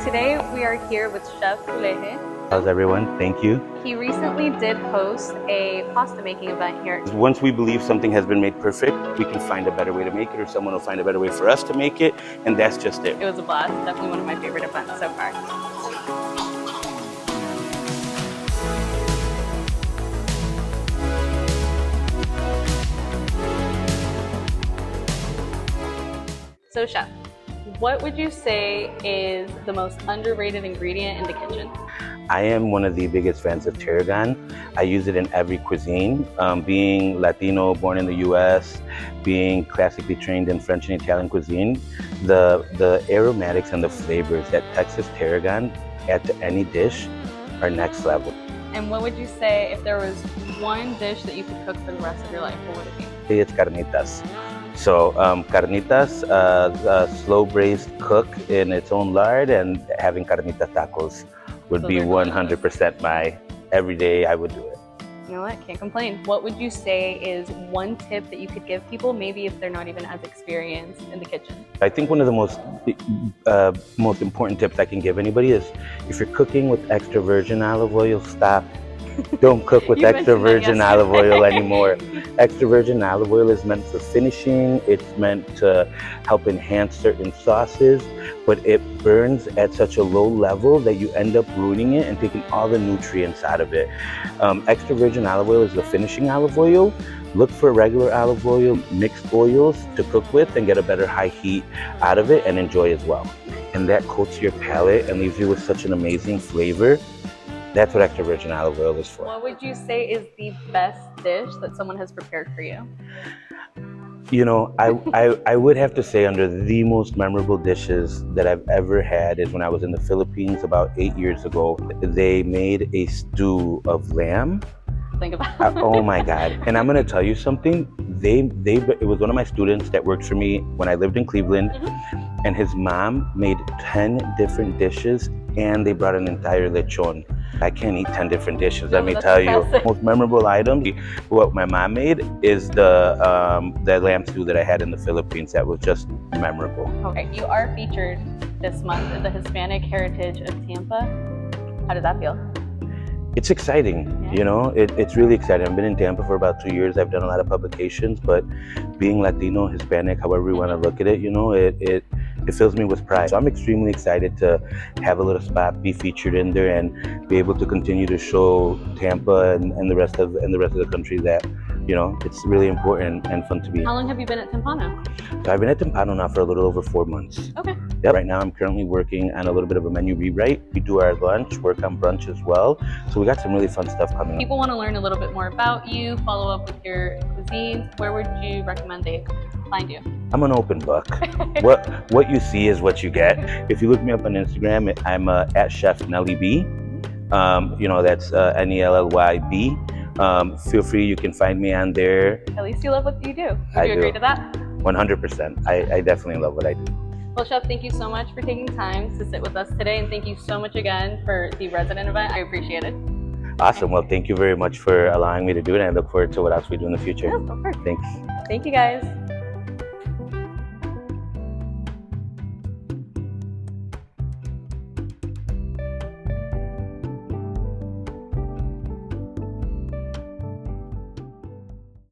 Today we are here with Chef Nelly. How's everyone? Thank you. He recently did host a pasta making event here. Once we believe something has been made perfect, we can find a better way to make it, or someone will find a better way for us to make it, and that's just it. It was a blast. Definitely one of my favorite events so far. So Chef, what would you say is the most underrated ingredient in the kitchen? I am one of the biggest fans of tarragon. I use it in every cuisine. Being Latino, born in the US, being classically trained in French and Italian cuisine, the aromatics and the flavors that Texas tarragon add to any dish are next level. And what would you say if there was one dish that you could cook for the rest of your life, what would it be? It's carnitas. So carnitas, slow braised cook in its own lard, and having carnita tacos would be 100% my everyday. I would do it. You know what? Can't complain. What would you say is one tip that you could give people, maybe if they're not even as experienced in the kitchen? I think one of the most important tips I can give anybody is, if you're cooking with extra virgin olive oil, stop. Don't cook with extra virgin olive oil anymore. Extra virgin olive oil is meant for finishing. It's meant to help enhance certain sauces, but it burns at such a low level that you end up ruining it and taking all the nutrients out of it. Extra virgin olive oil is the finishing olive oil. Look for regular olive oil, mixed oils to cook with, and get a better high heat out of it and enjoy as well. And that coats your palate and leaves you with such an amazing flavor. That's what extra virgin olive oil is for. What would you say is the best dish that someone has prepared for you? You know, I would have to say, under the most memorable dishes that I've ever had is when I was in the Philippines about 8 years ago. They made a stew of lamb. Think about it. Oh my God. And I'm gonna tell you something. It was one of my students that worked for me when I lived in Cleveland, and his mom made 10 different dishes, and they brought an entire lechon. I can't eat 10 different dishes, let me tell you. Most memorable item, what my mom made, is the lamb stew that I had in the Philippines. That was just memorable. Okay, you are featured this month in the Hispanic Heritage of Tampa. How does that feel? It's exciting, you know, it's really exciting. I've been in Tampa for about 2 years. I've done a lot of publications, but being Latino, Hispanic, however we want to look at it, you know, it fills me with pride. So I'm extremely excited to have a little spot, be featured in there, and be able to continue to show Tampa and the rest of the country that, you know, it's really important and fun to be. How long have you been at Timpano? So I've been at Timpano now for a little over 4 months. Okay. Yep. Right now I'm currently working on a little bit of a menu rewrite. We do our lunch, work on brunch as well. So we got some really fun stuff coming up. People want to learn a little bit more about you, follow up with your cuisines. Where would you recommend they find you? I'm an open book. What you see is what you get. If you look me up on Instagram, I'm at Chef Nelly B. You know, that's NELLYB. Feel free, you can find me on there. At least you love what you do. I do you agree to that? 100%. I definitely love what I do. Well, Chef, thank you so much for taking time to sit with us today, and thank you so much again for the resident event. I appreciate it. Awesome. Well, thank you very much for allowing me to do it, and I look forward to what else we do in the future. Yes, of course. Thanks. Thank you, guys.